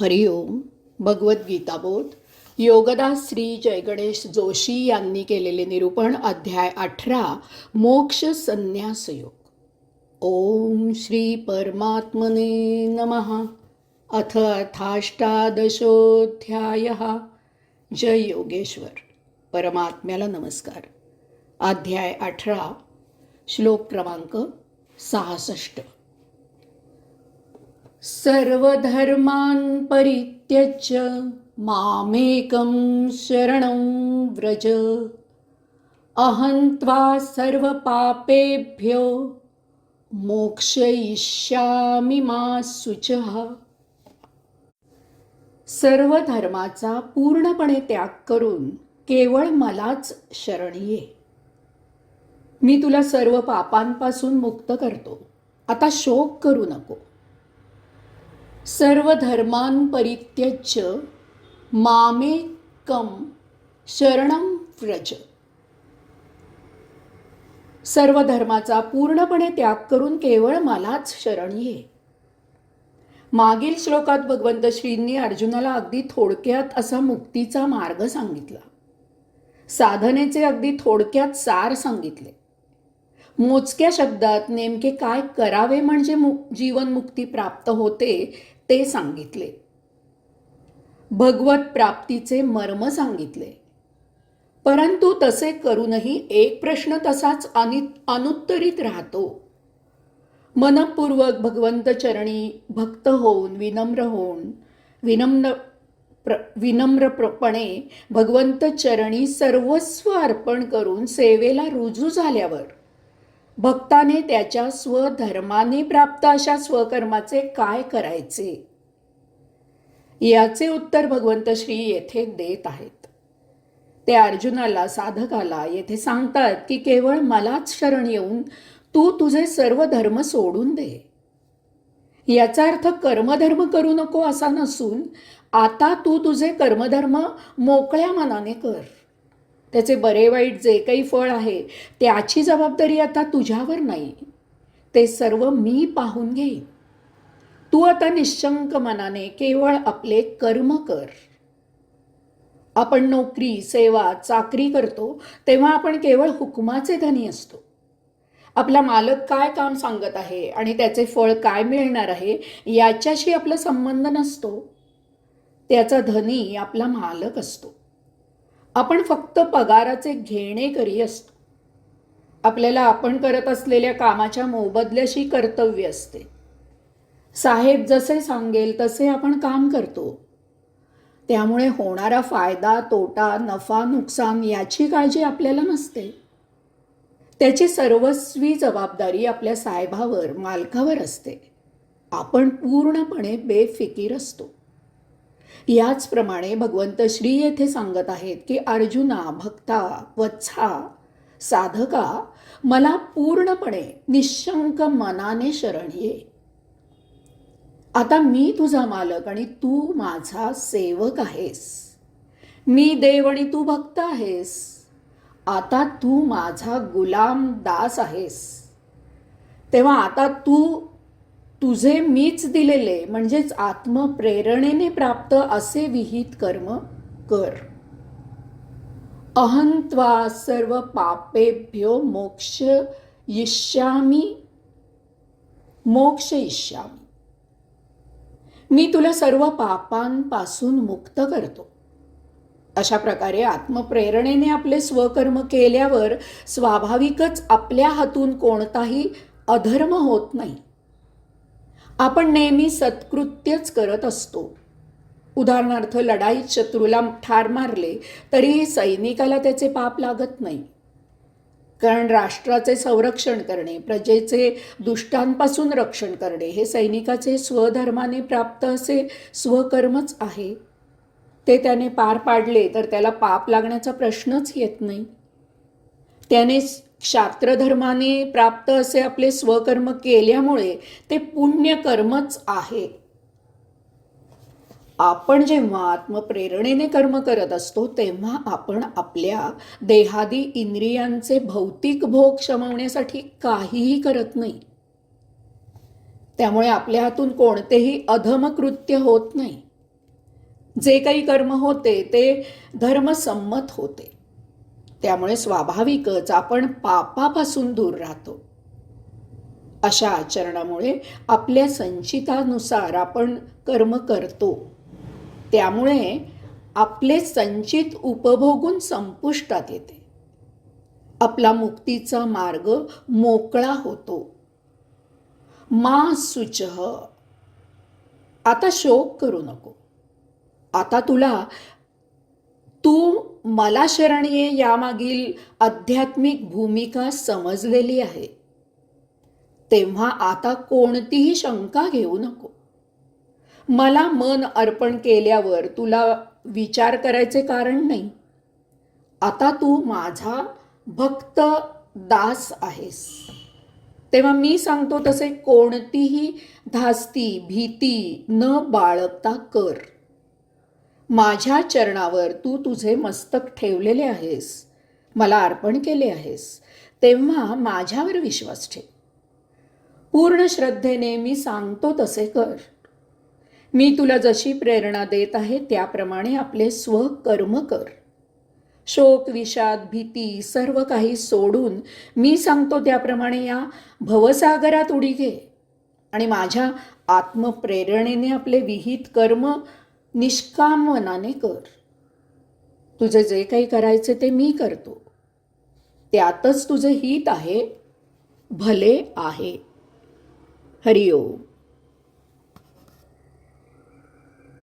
हरिओम. भगवद्गीता बोध योगदास श्री जयगणेश जोशी यांनी केलेले निरूपण. अध्याय 18 मोक्ष संन्यास योग. ओम श्री परमात्मने नमः. अथ अथाष्टादशोऽध्यायः. जय योगेश्वर. परमात्म्याला नमस्कार. अध्याय 18 श्लोक क्रमांक 66. सर्वधर्मान् परित्यज्य मामेकं शरणं व्रज अहं त्वा सर्वपापेभ्यो मोक्षयिष्यामि मा शुचः. सर्व धर्माचा पूर्णपणे त्याग करून केवळ मलाच शरण ये. मी तुला सर्व पापांपासून मुक्त करतो. आता शोक करू नको. सर्व धर्मान् परित्यज्य मामेकं शरणं व्रज. सर्व धर्माचा पूर्णपणे त्याग करून केवळ मलाच शरण ये. मागील श्लोकात भगवंत श्रींनी अर्जुनाला अगदी थोडक्यात असा मुक्तीचा मार्ग सांगितला. साधनेचे अगदी थोडक्यात सार सांगितले. मोजक्या शब्दात नेमके काय करावे म्हणजे जीवनमुक्ती प्राप्त होते ते सांगितले. भगवत प्राप्तीचे मर्म सांगितले. परंतु तसे करूनही एक प्रश्न तसाच अनुत्तरित राहतो. मनपूर्वक भगवंत चरणी भक्त होऊन विनम्रपणे भगवंत चरणी सर्वस्व अर्पण करून सेवेला रुजू झाल्यावर भक्ताने त्याच्या स्वधर्माने प्राप्त अशा स्वकर्माचे काय करायचे, याचे उत्तर भगवंत श्री येथे देत आहेत. ते अर्जुनाला, साधकाला येथे सांगतात की केवळ मलाच शरण येऊन तू तुझे सर्व धर्म सोडून दे. याचा अर्थ कर्मधर्म करू नको असा नसून आता तू तुझे कर्मधर्म मोकळ्या मनाने कर. त्याचे बरे वाईट जे काही फळ आहे त्याची जबाबदारी आता तुझ्यावर नाही. ते सर्व मी पाहून घेईन. तू आता निश्चंक मनाने केवळ आपले कर्म कर. आपण नोकरी, सेवा, चाकरी करतो तेव्हा आपण केवळ हुकुमाचे धनी असतो. आपला मालक काय काम सांगत आहे आणि त्याचे फळ काय मिळणार आहे याच्याशी आपला संबंध नसतो. त्याचा धनी आपला मालक असतो. आपण फक्त पगाराचे घेणेकरी असतो. आपल्याला आपण करत असलेल्या कामाच्या मोबदल्याशी कर्तव्य असते. साहेब जसे सांगेल तसे आपण काम करतो. त्यामुळे होणारा फायदा, तोटा, नफा, नुकसान याची काळजी आपल्याला नसते. त्याची सर्वस्वी जबाबदारी आपल्या साहेबावर, मालकावर असते. आपण पूर्णपणे बेफिकीर असतो. याचप्रमाणे भगवंत श्री येथे सांगत आहेत की अर्जुना, भक्ता, वत्सा, साधका, मला पूर्णपणे निशंक मनाने शरण ये. आता मी तुझा मालक आणि तू माझा सेवक आहेस. मी देव आणि तू भक्त आहेस. आता तू माझा गुलाम दास आहेस. तेव्हा आता तू तुझे मीच दिलेले म्हणजेच आत्मप्रेरणेने प्राप्त असे विहित कर्म कर. अहं त्वा सर्व पापेभ्यो मोक्षयिष्यामि. मी तुला सर्व पापांपासून मुक्त करतो. अशा प्रकारे आत्मप्रेरणेने आपले स्वकर्म केल्यावर स्वाभाविकच आपल्या हातून कोणताही अधर्म होत नाही. आपण नेहमी सत्कृत्यच करत असतो. उदाहरणार्थ लढाईत शत्रूला ठार मारले तरीही सैनिकाला त्याचे पाप लागत नाही. कारण राष्ट्राचे संरक्षण करणे, प्रजेचे दुष्टांपासून रक्षण करणे हे सैनिकाचे स्वधर्माने प्राप्त असे स्वकर्मच आहे. ते त्याने पार पाडले तर त्याला पाप लागण्याचा प्रश्नच येत नाही. त्याने क्षात्रधर्माने प्राप्त असे आपले स्वकर्म केल्यामुळे ते पुण्यकर्मच आहे. आपण जेव्हा आत्मप्रेरणेने कर्म करत असतो तेव्हा आपण आपल्या देहादी इंद्रियांचे भौतिक भोग शमवण्यासाठी काहीही करत नाही. त्यामुळे आपल्या हातून कोणतेही अधम कृत्य होत नाही. जे काही कर्म होते ते धर्मसंमत होते. त्यामुळे स्वाभाविकच आपण पापापासून दूर राहतो. अशा आचरणामुळे आपल्या संचितानुसार आपण कर्म करतो. त्यामुळे आपले संचित उपभोगून संपुष्टात येते. आपला मुक्तीचा मार्ग मोकळा होतो. मा शुचः, आता शोक करू नको. आता तू मला शरण ये यामागील आध्यात्मिक भूमिका समजलेली आहे. तेव्हा आता कोणतीही शंका घेऊ नको. मला मन अर्पण केल्यावर तुला विचार करायचे कारण नाही. आता तू माझा भक्त दास आहेस. तेव्हा मी सांगतो तसे कोणतीही धास्ती भीती न बाळगता कर. माझ्या चरणावर तू तुझे मस्तक ठेवलेले आहेस, मला अर्पण केले आहेस, तेव्हा माझ्यावर विश्वास ठेव. पूर्ण श्रद्धेने मी सांगतो तसे कर. मी तुला जशी प्रेरणा देत आहे त्याप्रमाणे आपले स्वकर्म कर. शोक विषाद भीती सर्व काही सोडून मी सांगतो त्याप्रमाणे या भवसागरात उडी घे आणि माझ्या आत्मप्रेरणेने आपले विहित कर्म निष्काम मनाने कर. तुझे जे काही करायचे ते मी करतो. त्यातच तुझे हित आहे, भले आहे. हरिओम.